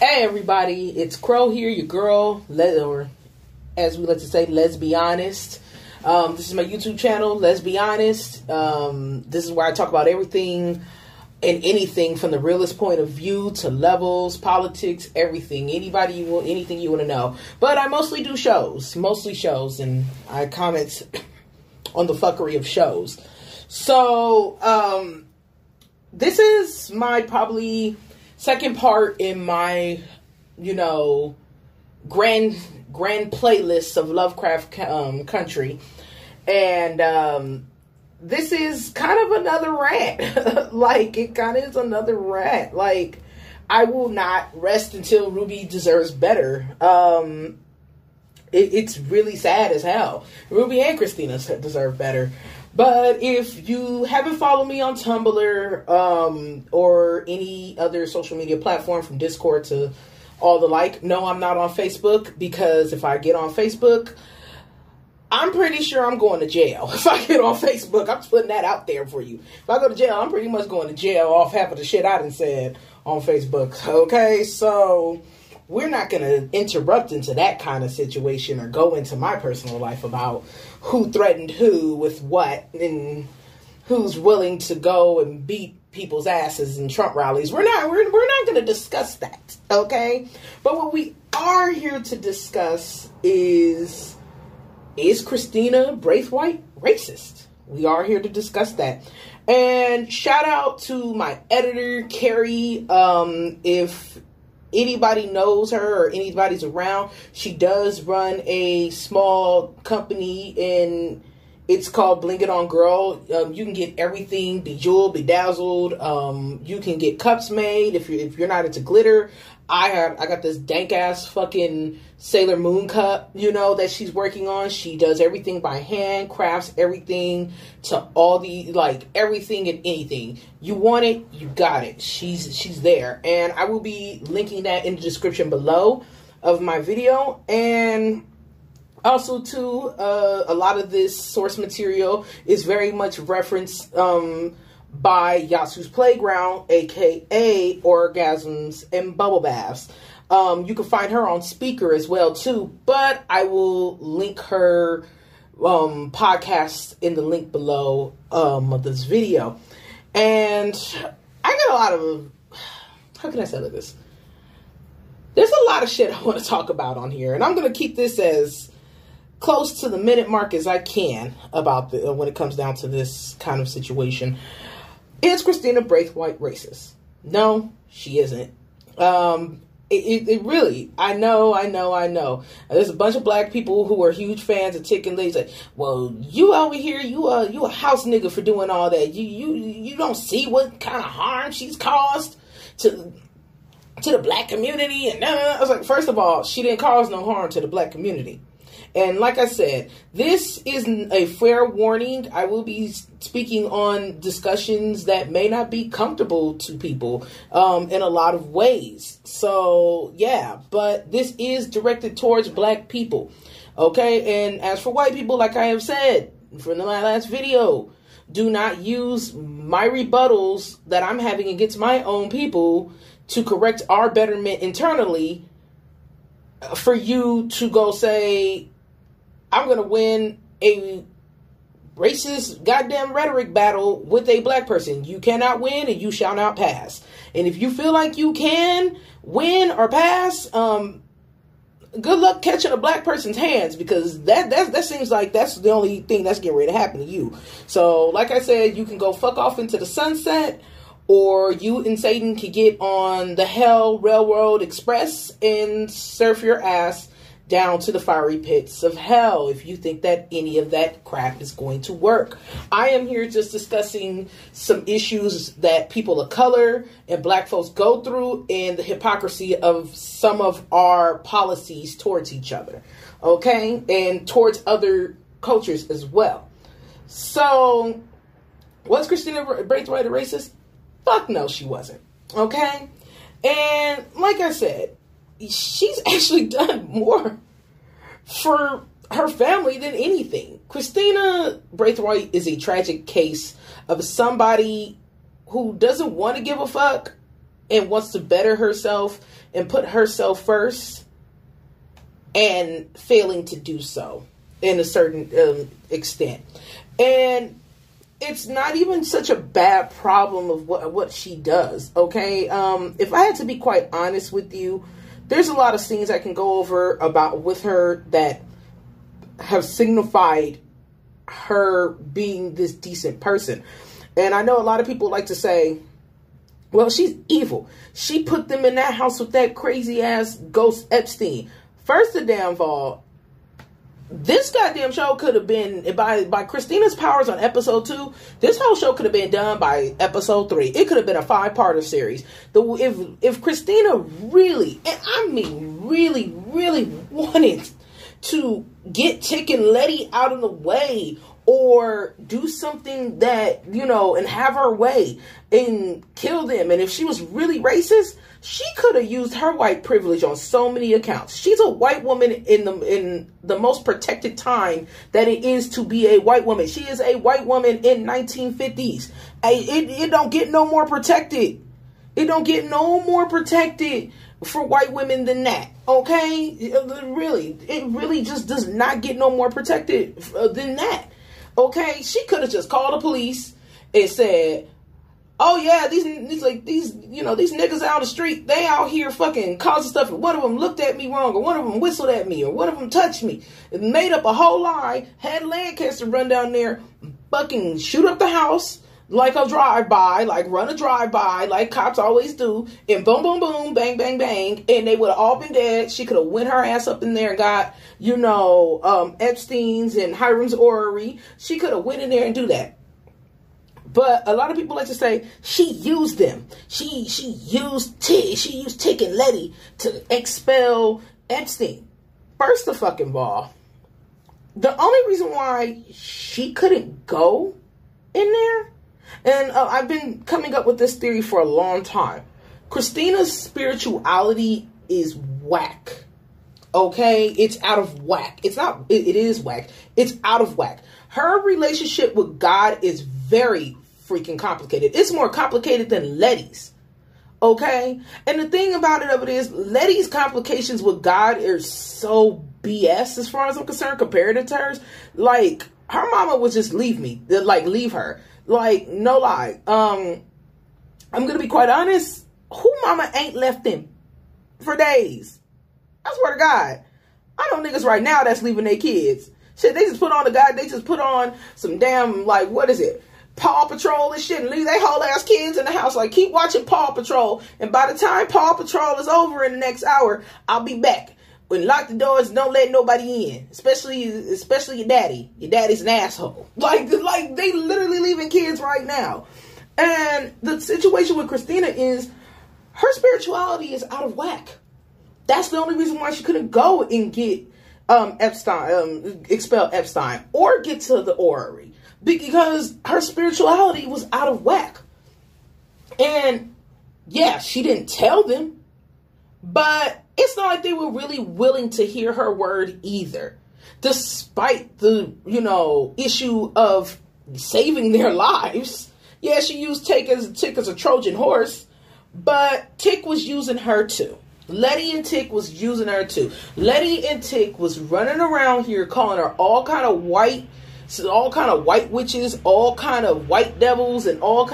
Hey everybody, it's Crow here, your girl, or as we like to say, let's be honest. This is my YouTube channel, Let's Be Honest. This is where I talk about everything and anything from the realist point of view to levels, politics, everything. Anything you want to know. But I mostly do shows, and I comment on the fuckery of shows. So, this is my probably second part in my, grand playlist of Lovecraft country. And this is kind of another rant. Like, it kind of is another rant. Like, I will not rest until Ruby deserves better. It's really sad as hell. Ruby and Christina deserve better. But if you haven't followed me on Tumblr or any other social media platform from Discord to all the like, no, I'm not on Facebook, because if I get on Facebook, I'm pretty sure I'm going to jail. If I get on Facebook, I'm just putting that out there for you. If I go to jail, I'm pretty much going to jail off half of the shit I done said on Facebook. Okay, so we're not going to interrupt into that kind of situation or go into my personal life about who threatened who with what and who's willing to go and beat people's asses in Trump rallies. We're not going to discuss that, okay? But what we are here to discuss is Christina Braithwhite racist? We are here to discuss that. And shout out to my editor, Carrie. If anybody knows her or anybody's around, she does run a small company, and it's called Bling It On Girl. You can get everything bejeweled, bedazzled. You can get cups made if you're not into glitter. I got this dank ass fucking Sailor Moon cup, that she's working on. She does everything by hand, crafts everything to all the, everything and anything. You want it, you got it. She's there. And I will be linking that in the description below of my video. And also, too, a lot of this source material is very much referenced by Yasu's Playground, aka Orgasms and Bubble Baths. You can find her on Speaker as well, too. But I will link her podcast in the link below of this video. And I got a lot of, how can I say this? There's a lot of shit I want to talk about on here. And I'm going to keep this as close to the minute mark as I can about when it comes down to this kind of situation. Is Christina Braithwhite racist? No, she isn't. It really, I know. There's a bunch of black people who are huge fans of Chicken Ladies. Like, well, you over here, you a house nigga for doing all that. You don't see what kind of harm she's caused to the black community. And I was like, first of all, she didn't cause no harm to the black community. And like I said, this isn't a fair warning. I will be speaking on discussions that may not be comfortable to people in a lot of ways. So, yeah, but this is directed towards black people. Okay, and as for white people, like I have said from my last video, do not use my rebuttals that I'm having against my own people to correct our betterment internally for you to go say, I'm going to win a racist goddamn rhetoric battle with a black person. You cannot win and you shall not pass. And if you feel like you can win or pass, good luck catching a black person's hands, because that seems like that's the only thing that's getting ready to happen to you. So, like I said, you can go fuck off into the sunset, or you and Satan can get on the Hell Railroad Express and surf your ass down to the fiery pits of hell if you think that any of that crap is going to work. I am here just discussing some issues that people of color and black folks go through, and the hypocrisy of some of our policies towards each other, okay, and towards other cultures as well. So, was Christina Braithwhite a racist? Fuck no, she wasn't, okay? And like I said, she's actually done more for her family than anything. Christina Braithwhite is a tragic case of somebody who doesn't want to give a fuck and wants to better herself and put herself first, and failing to do so in a certain extent. And it's not even such a bad problem of what she does, okay? If I had to be quite honest with you, there's a lot of scenes I can go over about with her that have signified her being this decent person. And I know a lot of people like to say, well, she's evil. She put them in that house with that crazy ass ghost Epstein. First of all, this goddamn show could have been, by Christina's powers on episode 2, this whole show could have been done by episode 3. It could have been a 5-parter series. If Christina really, and I mean really, really wanted to get Tick and Letty out of the way, or do something that, you know, and have her way and kill them. And if she was really racist, she could have used her white privilege on so many accounts. She's a white woman in the most protected time that it is to be a white woman. She is a white woman in 1950s. It don't get no more protected. It don't get no more protected for white women than that. Okay? It really just does not get no more protected than that. Okay, she could have just called the police and said, "Oh yeah, these niggas out on the street, they out here fucking causing stuff. And one of them looked at me wrong, or one of them whistled at me, or one of them touched me." It made up a whole lie. Had Lancaster run down there, fucking shoot up the house like a drive-by, like run a drive-by, like cops always do, and boom, boom, boom, bang, bang, bang, and they would have all been dead. She could have went her ass up in there and got, Epstein's and Hiram's orrery. She could have went in there and do that. But a lot of people like to say she used them. She used Tick and Letty to expel Epstein. First of fucking all, the only reason why she couldn't go in there, and I've been coming up with this theory for a long time. Christina's spirituality is whack. Okay? It's out of whack. It is whack. It's out of whack. Her relationship with God is very freaking complicated. It's more complicated than Letty's. Okay? And the thing about it is, Letty's complications with God are so BS as far as I'm concerned, compared to hers. Like, her mama would just leave her. Like, no lie. I'm gonna be quite honest. Who mama ain't left them for days? I swear to God. I know niggas right now that's leaving their kids. Shit, they just put on some damn, like, what is it? Paw Patrol and shit, and leave their whole ass kids in the house. Like, keep watching Paw Patrol, and by the time Paw Patrol is over in the next hour, I'll be back. When lock the doors, don't let nobody in, especially your daddy. Your daddy's an asshole. Like they literally leaving kids right now. And the situation with Christina is her spirituality is out of whack. That's the only reason why she couldn't go and get expel Epstein or get to the orrery, because her spirituality was out of whack. And yeah, she didn't tell them, but it's not like they were really willing to hear her word either, despite the, issue of saving their lives. Yeah, she used Tick as a Trojan horse, but Tick was using her too. Letty and Tick was using her too. Letty and Tick was running around here calling her all kind of white witches, all kind of white devils, and all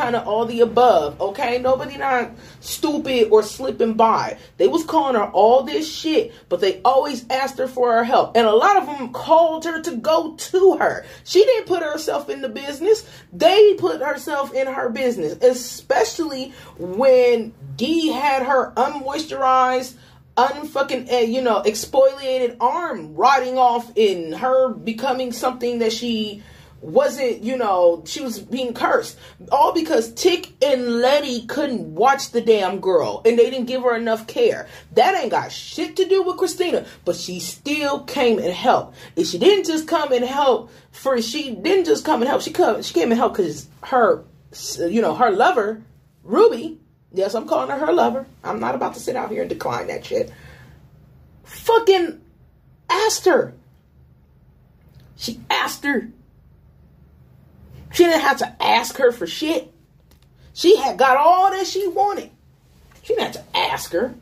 the above. Okay, nobody not stupid or slipping by. They was calling her all this shit, but they always asked her for her help, and a lot of them called her to go to her. She didn't put herself in the business. They put herself in her business, especially when Dee had her unmoisturized, exfoliated arm rotting off, in her becoming something that she wasn't, she was being cursed. All because Tick and Letty couldn't watch the damn girl, and they didn't give her enough care. That ain't got shit to do with Christina, but she still came and helped. And she didn't just come and help she came and helped because her lover, Ruby, yes, I'm calling her lover. I'm not about to sit out here and decline that shit. Fucking asked her. She asked her. She didn't have to ask her for shit. She had got all that she wanted. She didn't have to ask her.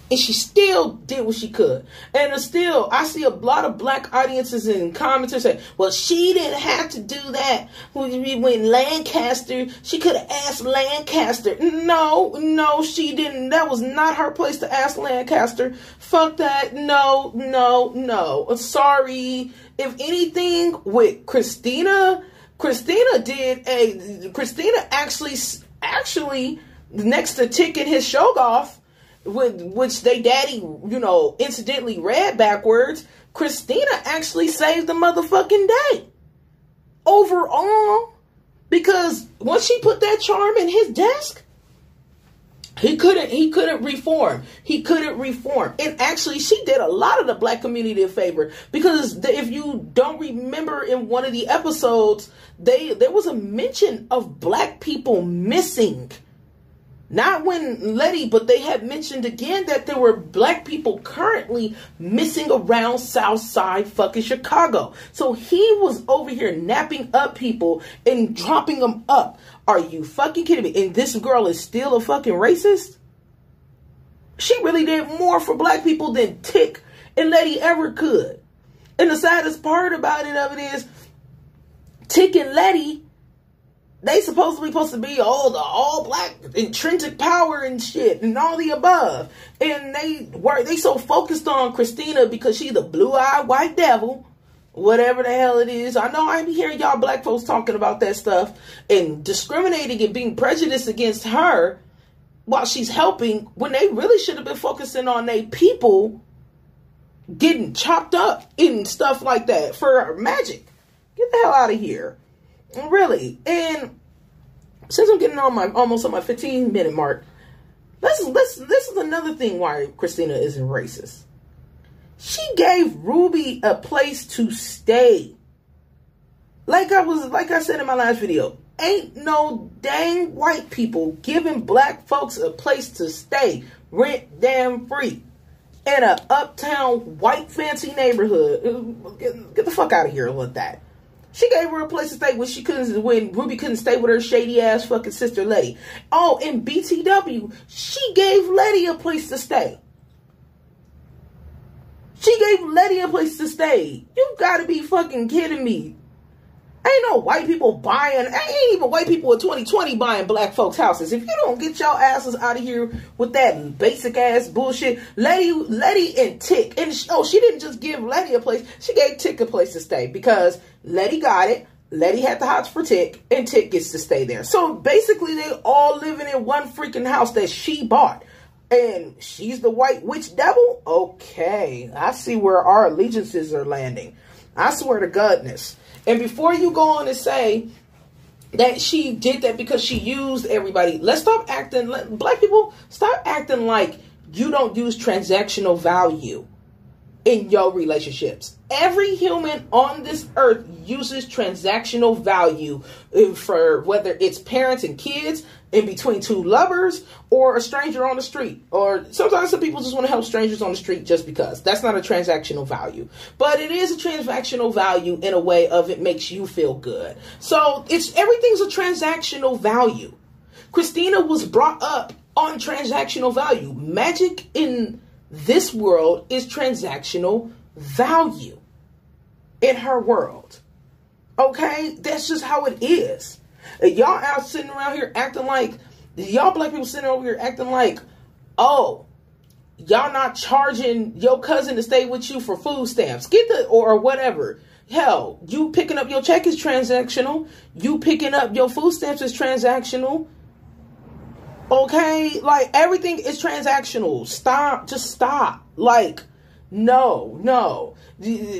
And she still did what she could. And still, I see a lot of black audiences and commenters say, well, she didn't have to do that. When Lancaster, she could have asked Lancaster. No, she didn't. That was not her place to ask Lancaster. Fuck that. No. Sorry. If anything, with Christina actually, next to ticking his Shoggoth, which they daddy, incidentally read backwards, Christina actually saved the motherfucking day. Overall, because once she put that charm in his desk, he couldn't reform. He couldn't reform. And actually, she did a lot of the black community a favor, because if you don't remember, in one of the episodes, there was a mention of black people missing. Not when Letty, but they had mentioned again that there were black people currently missing around Southside fucking Chicago. So he was over here napping up people and dropping them up. Are you fucking kidding me? And this girl is still a fucking racist? She really did more for black people than Tick and Letty ever could. And the saddest part about it is, Tick and Letty, they supposed to be all black, intrinsic power and shit and all the above. And they so focused on Christina because she's the blue-eyed white devil, whatever the hell it is. I know I be hearing y'all black folks talking about that stuff and discriminating and being prejudiced against her while she's helping, when they really should have been focusing on they people getting chopped up and stuff like that for magic. Get the hell out of here. Really. And since I'm getting on almost on my 15-minute mark, this is another thing why Christina isn't racist. She gave Ruby a place to stay. Like I said in my last video, ain't no dang white people giving black folks a place to stay rent damn free in a uptown white fancy neighborhood. Get the fuck out of here with that. She gave her a place to stay when Ruby couldn't stay with her shady ass fucking sister Letty. Oh, in BTW, she gave Letty a place to stay. She gave Letty a place to stay. You gotta be fucking kidding me. Ain't no white people ain't even white people in 2020 buying black folks' houses. If you don't get your asses out of here with that basic ass bullshit, Letty and Tick, and she didn't just give Letty a place, she gave Tick a place to stay, because Letty got it. Letty had the hots for Tick, and Tick gets to stay there. So basically, they all living in one freaking house that she bought. And she's the white witch devil? Okay, I see where our allegiances are landing. I swear to goodness. And before you go on and say that she did that because she used everybody, let's stop acting, black people, stop acting like you don't use transactional value in your relationships. Every human on this earth uses transactional value, for whether it's parents and kids, in between two lovers, or a stranger on the street. Or sometimes some people just want to help strangers on the street just because. That's not a transactional value. But it is a transactional value in a way of it makes you feel good. So everything's a transactional value. Christina was brought up on transactional value. Magic in this world is transactional value in her world. Okay? That's just how it is. Y'all out sitting around here acting like, y'all black people sitting over here acting like, oh, y'all not charging your cousin to stay with you for food stamps. Or whatever. Hell, you picking up your check is transactional. You picking up your food stamps is transactional. Okay? Like, everything is transactional. Stop. Just stop. Like, no.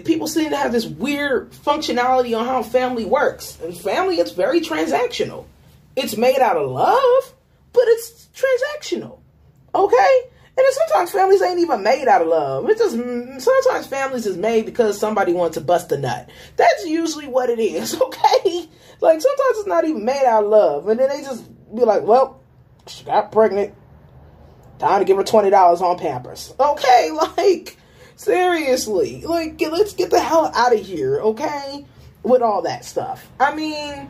People seem to have this weird functionality on how family works. And family, it's very transactional. It's made out of love, but it's transactional. Okay? And then sometimes families ain't even made out of love. Sometimes families is made because somebody wants to bust a nut. That's usually what it is. Okay? Like, sometimes it's not even made out of love. And then they just be like, well, she got pregnant. Time to give her $20 on Pampers. Okay? Like, seriously, like, let's get the hell out of here, okay? With all that stuff. I mean,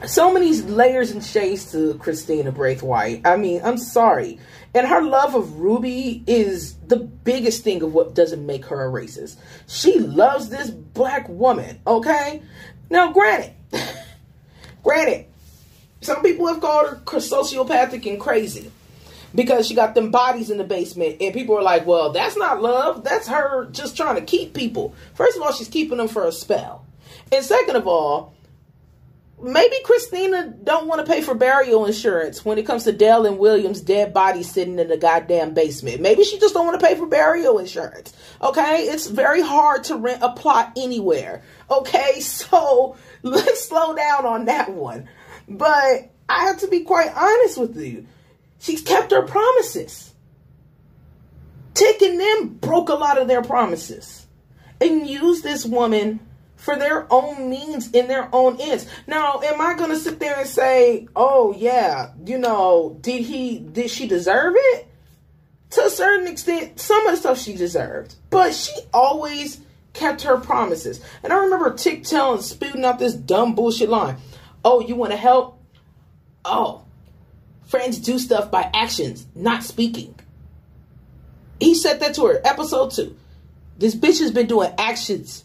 So many layers and shades to Christina Braithwhite. I mean, I'm sorry. And her love of Ruby is the biggest thing of what doesn't make her a racist. She loves this black woman, okay? Now, granted, some people have called her sociopathic and crazy because she got them bodies in the basement, and people are like, well, that's not love. That's her just trying to keep people. First of all, she's keeping them for a spell. And second of all, maybe Christina don't want to pay for burial insurance when it comes to Dale and William's dead bodies sitting in the goddamn basement. Maybe she just don't want to pay for burial insurance. Okay? It's very hard to rent a plot anywhere. Okay? So let's slow down on that one. But I have to be quite honest with you. She's kept her promises. Tick and them broke a lot of their promises and used this woman for their own means in their own ends. Now, am I going to sit there and say, oh yeah, you know, did she deserve it? To a certain extent, some of the stuff she deserved, but she always kept her promises. And I remember Tick spewing out this dumb bullshit line. Oh, you want to help? Oh, friends do stuff by actions, not speaking. He said that to her, episode 2. This bitch has been doing actions.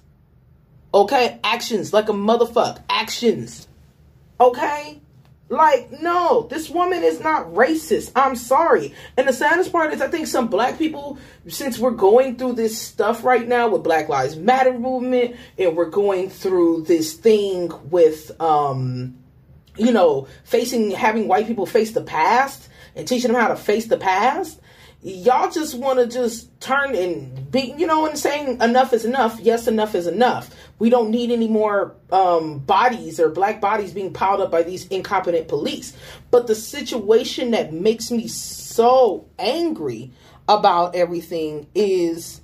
Okay? Actions like a motherfucker. Actions. Okay? Like, no, this woman is not racist. I'm sorry. And the saddest part is I think some black people, since we're going through this stuff right now with Black Lives Matter movement, and we're going through this thing with, you know, having white people face the past and teaching them how to face the past. Y'all just want to just turn and be, you know, and saying enough is enough. Yes, enough is enough. We don't need any more bodies or black bodies being piled up by these incompetent police. But the situation that makes me so angry about everything is,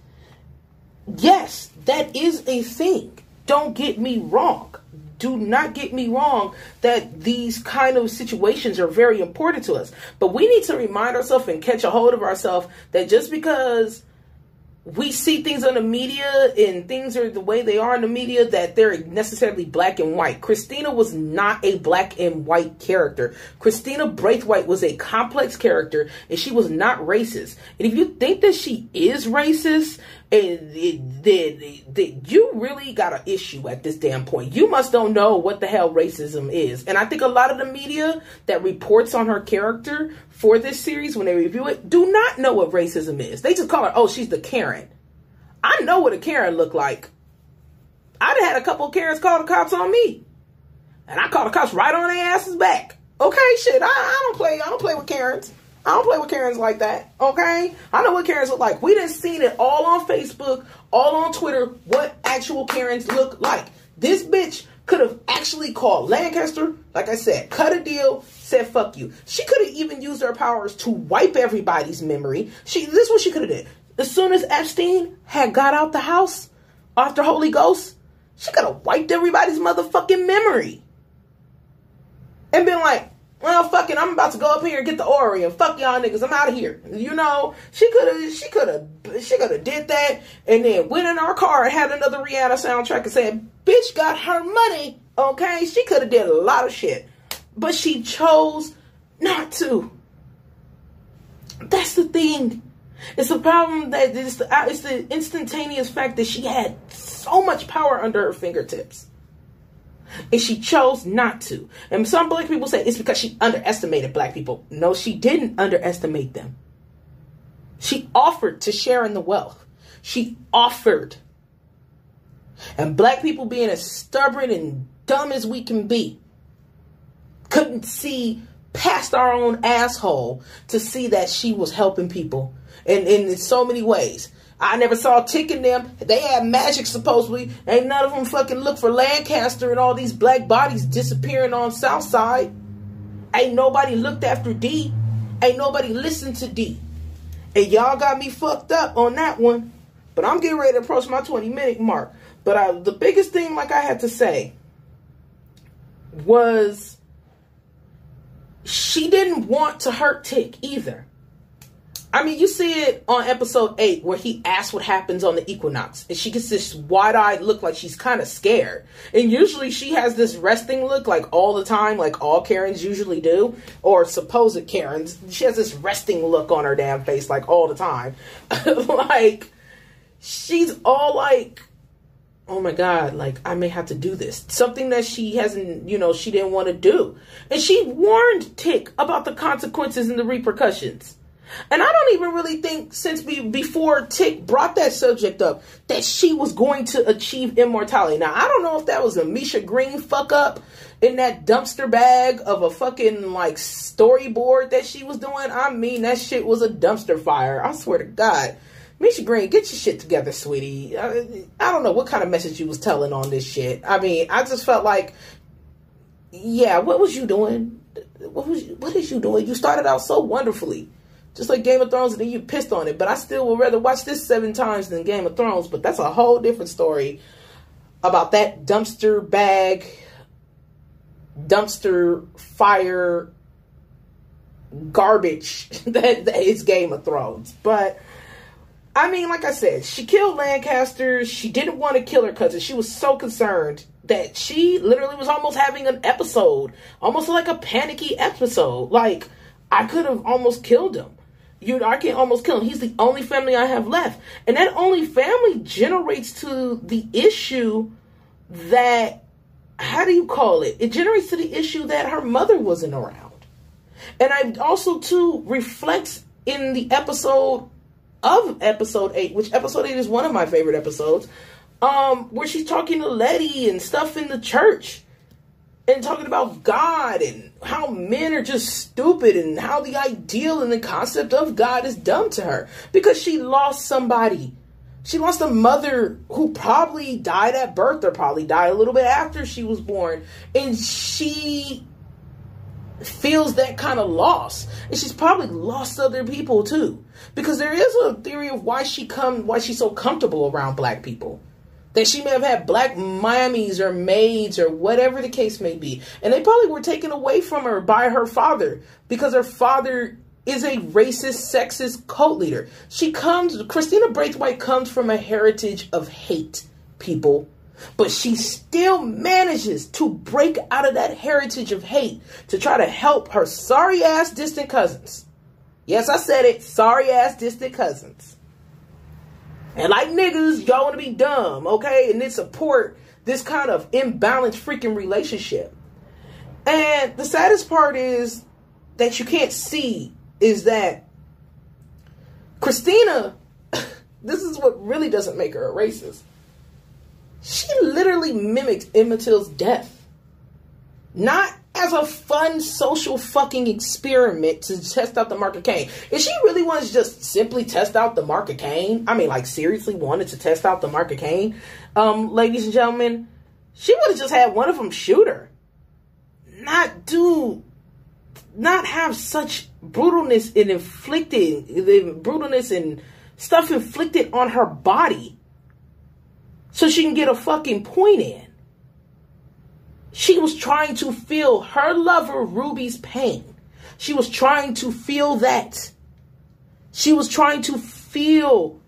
yes, that is a thing. Don't get me wrong. Do not get me wrong that these kind of situations are very important to us. But we need to remind ourselves and catch a hold of ourselves that just because we see things on the media and things are the way they are in the media, that they're necessarily black and white. Christina was not a black and white character. Christina Braithwhite was a complex character, and she was not racist. And if you think that she is racist, and you really got an issue at this damn point. You must don't know what the hell racism is. And I think a lot of the media that reports on her character for this series, when they review it, do not know what racism is. They just call her, oh, she's the Karen. I know what a Karen look like. I'd had a couple of Karens call the cops on me. And I called the cops right on their asses back. Okay, shit, I don't play with Karens. I don't play with Karens like that, okay? I know what Karens look like. We done seen it all on Facebook, all on Twitter, what actual Karens look like. This bitch could have actually called Lancaster, like I said, cut a deal, said fuck you. She could have even used her powers to wipe everybody's memory. This is what she could have did. As soon as Epstein had got out the house after Holy Ghost, she could have wiped everybody's motherfucking memory. And been like, well, fuck it, I'm about to go up here and get the Ori and fuck y'all niggas, I'm out of here. You know, she could have did that and then went in our car and had another Rihanna soundtrack and said, bitch got her money, okay? She could have did a lot of shit, but she chose not to. That's the thing. It's the problem that it's the instantaneous fact that she had so much power under her fingertips. And she chose not to. And some black people say it's because she underestimated black people. No, she didn't underestimate them. She offered to share in the wealth. She offered. And black people, being as stubborn and dumb as we can be, couldn't see past our own asshole to see that she was helping people. And in so many ways. I never saw Tick and them. They had magic, supposedly. Ain't none of them fucking look for Lancaster and all these black bodies disappearing on Southside. Ain't nobody looked after D. Ain't nobody listened to D. And y'all got me fucked up on that one. But I'm getting ready to approach my 20-minute mark. But the biggest thing, like I had to say, was she didn't want to hurt Tick either. I mean, you see it on episode 8 where he asks what happens on the equinox. And she gets this wide-eyed look like she's kind of scared. And usually she has this resting look like all the time, like all Karens usually do. Or supposed Karens. She has this resting look on her damn face like all the time. Like, she's all like, oh my God, like, I may have to do this. Something that she hasn't, you know, she didn't want to do. And she warned Tick about the consequences and the repercussions. And I don't even really think since before Tick brought that subject up that she was going to achieve immortality. Now, I don't know if that was a Misha Green fuck up in that dumpster bag of a fucking like storyboard that she was doing. I mean, that shit was a dumpster fire. I swear to God. Misha Green, get your shit together, sweetie. I don't know what kind of message you was telling on this shit. I mean, I just felt like, yeah, what was you doing? What is you doing? You started out so wonderfully. Just like Game of Thrones, and then you pissed on it. But I still would rather watch this 7 times than Game of Thrones. But that's a whole different story about that dumpster bag, dumpster fire, garbage that is Game of Thrones. But, I mean, like I said, she killed Lancaster. She didn't want to kill her cousin. She was so concerned that she literally was almost having an episode. Almost like a panicky episode. Like, I could have almost killed him. I can almost kill him. He's the only family I have left. And that only family generates to the issue that, how do you call it? It generates to the issue that her mother wasn't around. And I also, too, reflects in the episode of episode 8, which episode 8 is one of my favorite episodes, where she's talking to Letty and stuff in the church. And talking about God and how men are just stupid and how the ideal and the concept of God is dumb to her. Because she lost somebody. She lost a mother who probably died at birth or probably died a little bit after she was born. And she feels that kind of loss. And she's probably lost other people too. Because there is a theory of why she's so comfortable around black people. That she may have had black mammies or maids or whatever the case may be. And they probably were taken away from her by her father. Because her father is a racist, sexist cult leader. Christina Braithwhite comes from a heritage of hate, people. But she still manages to break out of that heritage of hate to try to help her sorry-ass distant cousins. Yes, I said it. Sorry-ass distant cousins. And like niggas, y'all want to be dumb, okay? And then support this kind of imbalanced freaking relationship. And the saddest part is that you can't see is that Christina, this is what really doesn't make her a racist. She literally mimicked Emmett Till's death. Not as a fun social fucking experiment to test out the mark of Cain. If she really wanted to just simply test out the mark of Cain, I mean, like, seriously wanted to test out the mark of Cain, ladies and gentlemen, she would have just had one of them shoot her. Not have such brutalness and stuff inflicted on her body so she can get a fucking point in. She was trying to feel her lover Ruby's pain. She was trying to feel that. She was trying to feel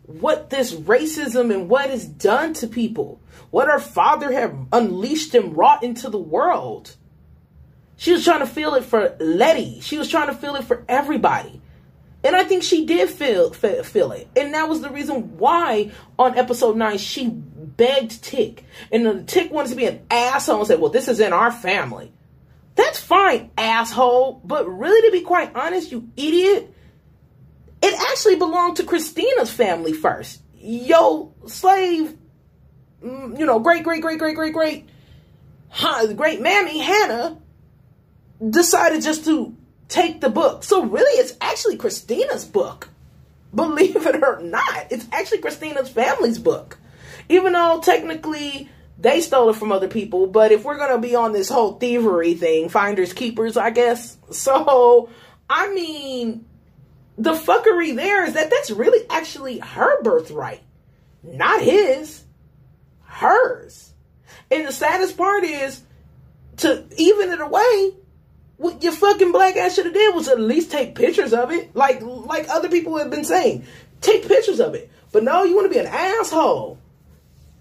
what this racism and what is done to people. What her father had unleashed and wrought into the world. She was trying to feel it for Letty. She was trying to feel it for everybody. And I think she did feel it. And that was the reason why on episode 9 she begged Tick. And the Tick wanted to be an asshole and said, well, this is in our family. That's fine, asshole. But really, to be quite honest, you idiot, it actually belonged to Christina's family first. Yo, slave, great mammy Hannah decided just to take the book. So really, it's actually Christina's book. Believe it or not, it's actually Christina's family's book. Even though technically they stole it from other people. But if we're going to be on this whole thievery thing, finders keepers, I guess. So, I mean, the fuckery there is that that's really actually her birthright. Not his. Hers. And the saddest part is, to even it away, What your fucking black ass should have did was at least take pictures of it. Like other people have been saying. Take pictures of it. But no, you want to be an asshole.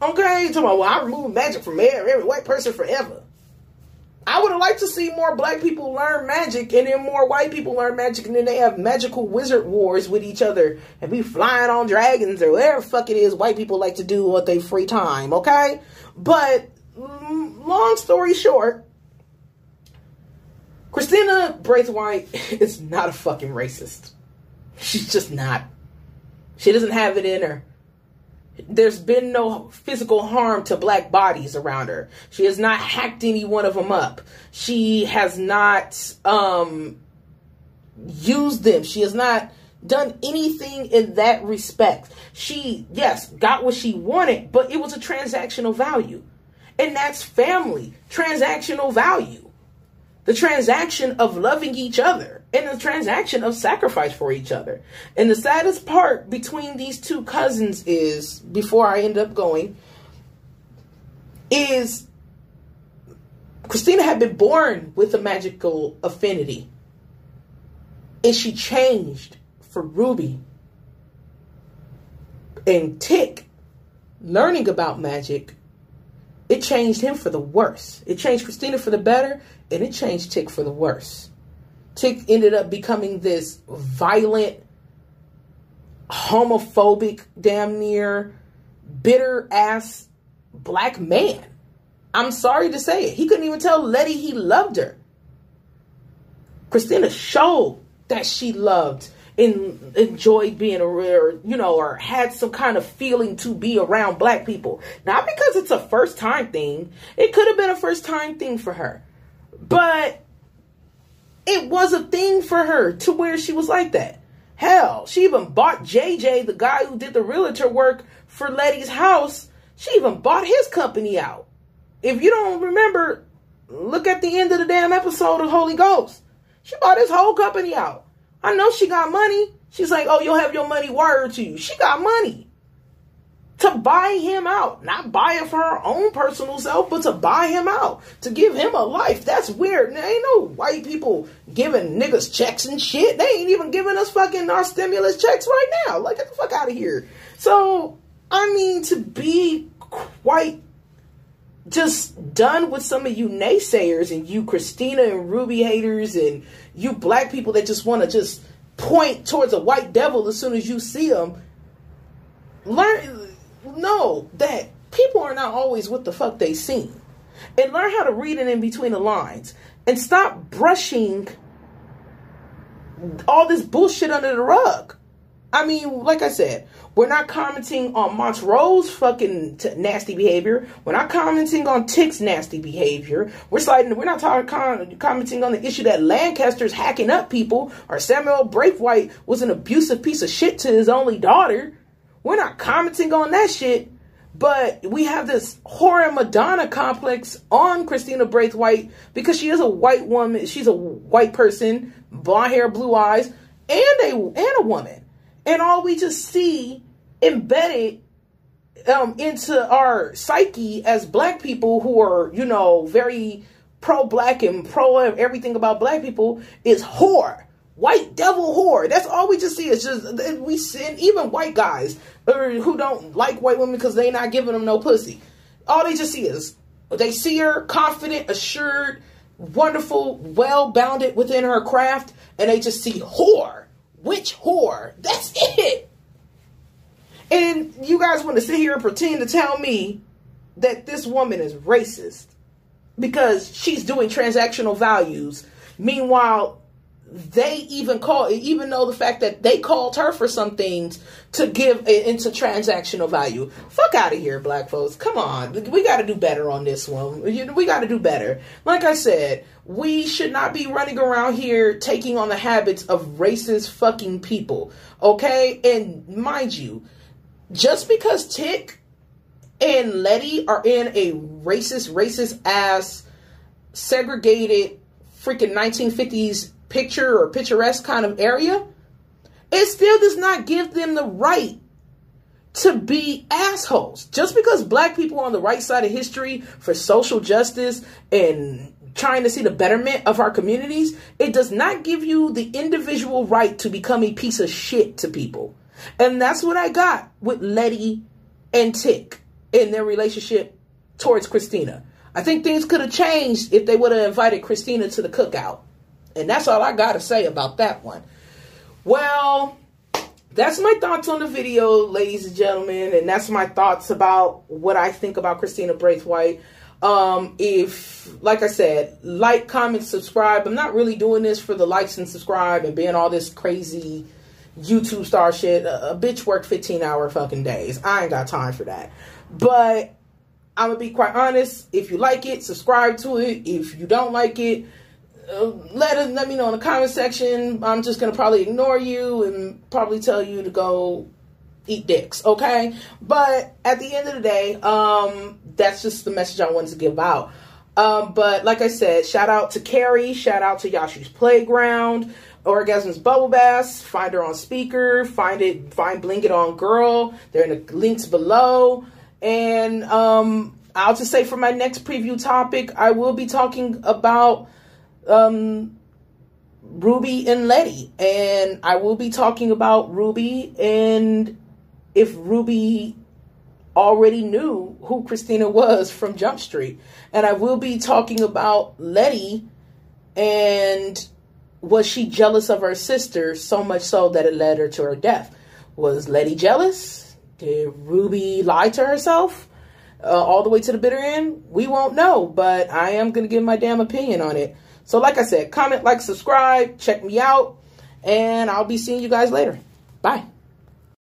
Okay? You're talking about, well, I remove magic from every white person forever. I would have liked to see more black people learn magic and then more white people learn magic and then they have magical wizard wars with each other and be flying on dragons or whatever the fuck it is white people like to do with their free time, okay? But long story short, Christina Braithwhite is not a fucking racist. She's just not. She doesn't have it in her. There's been no physical harm to black bodies around her. She has not hacked any one of them up. She has not used them. She has not done anything in that respect. She, yes, got what she wanted, but it was a transactional value. And that's family. Transactional value. The transaction of loving each other. And the transaction of sacrifice for each other. And the saddest part between these two cousins is, before I end up going, is Christina had been born with a magical affinity. And she changed for Ruby. And Tick, learning about magic, it changed him for the worse. It changed Christina for the better, and it changed Tick for the worse. Tick ended up becoming this violent, homophobic, damn near bitter ass black man. I'm sorry to say it. He couldn't even tell Letty he loved her. Christina showed that she loved and enjoyed being or had some kind of feeling to be around black people. Not because it's a first time thing. It could have been a first time thing for her. But it was a thing for her to where she was like that. Hell, she even bought JJ, the guy who did the realtor work for Letty's house. She even bought his company out. If you don't remember, look at the end of the damn episode of Holy Ghost. She bought his whole company out. I know she got money. She's like, oh, you'll have your money wired to you. She got money to buy him out. Not buy it for her own personal self, but to buy him out. To give him a life. That's weird. There ain't no white people giving niggas checks and shit. They ain't even giving us fucking our stimulus checks right now. Like, get the fuck out of here. So, I mean, to be quite just done with some of you naysayers and you Christina and Ruby haters and you black people that just want to just point towards a white devil as soon as you see them. Know that people are not always what the fuck they seem. And learn how to read it in between the lines. And stop brushing all this bullshit under the rug. I mean, like I said, we're not commenting on Montrose fucking nasty behavior. We're not commenting on Tick's nasty behavior. We're not commenting on the issue that Lancaster's hacking up people or Samuel Braithwhite was an abusive piece of shit to his only daughter. We're not commenting on that shit. But we have this horror Madonna complex on Christina Braithwhite because she is a white woman. She's a white person, blonde hair, blue eyes, and a woman. And all we just see embedded into our psyche as black people who are, very pro-black and pro everything about black people is whore. White devil whore. That's all we just see. It's just, we see, even white guys who don't like white women because they not giving them no pussy. All they just see is, they see her confident, assured, wonderful, well-bounded within her craft, and they just see whore. Witch whore. That's it. And you guys want to sit here and pretend to tell me that this woman is racist because she's doing transactional values. Meanwhile, they even know the fact that they called her for some things to give into transactional value. Fuck out of here, black folks. Come on. We got to do better on this one. We got to do better. Like I said, we should not be running around here taking on the habits of racist fucking people. Okay? And mind you, just because Tick and Letty are in a racist ass, segregated, freaking 1950s picture or picturesque kind of area, it still does not give them the right to be assholes. Just because black people are on the right side of history for social justice and trying to see the betterment of our communities, it does not give you the individual right to become a piece of shit to people. And that's what I got with Letty and Tick in their relationship towards Christina. I think things could have changed if they would have invited Christina to the cookout. And that's all I got to say about that one. Well, that's my thoughts on the video, ladies and gentlemen. And that's my thoughts about what I think about Christina Braithwhite. If, like I said, like, comment, subscribe. I'm not really doing this for the likes and subscribe and being all this crazy YouTube star shit. A bitch worked 15-hour fucking days. I ain't got time for that. But I'm gonna be quite honest. If you like it, subscribe to it. If you don't like it, let me know in the comment section. I'm just gonna probably ignore you and probably tell you to go eat dicks, okay? But at the end of the day, that's just the message I wanted to give out. But like I said, shout out to Carrie, shout out to Yashu's Playground, Orgasms Bubble Bass, find her on speaker, find Bling It On Girl. They're in the links below. And I'll just say for my next preview topic, I will be talking about Ruby and Letty. And I will be talking about Ruby and if Ruby already knew who Christina was from Jump Street. And I will be talking about Letty and was she jealous of her sister so much so that it led her to her death? Was Letty jealous? Did Ruby lie to herself all the way to the bitter end? We won't know, but I am going to give my damn opinion on it. So like I said, comment, like, subscribe, check me out, and I'll be seeing you guys later. Bye.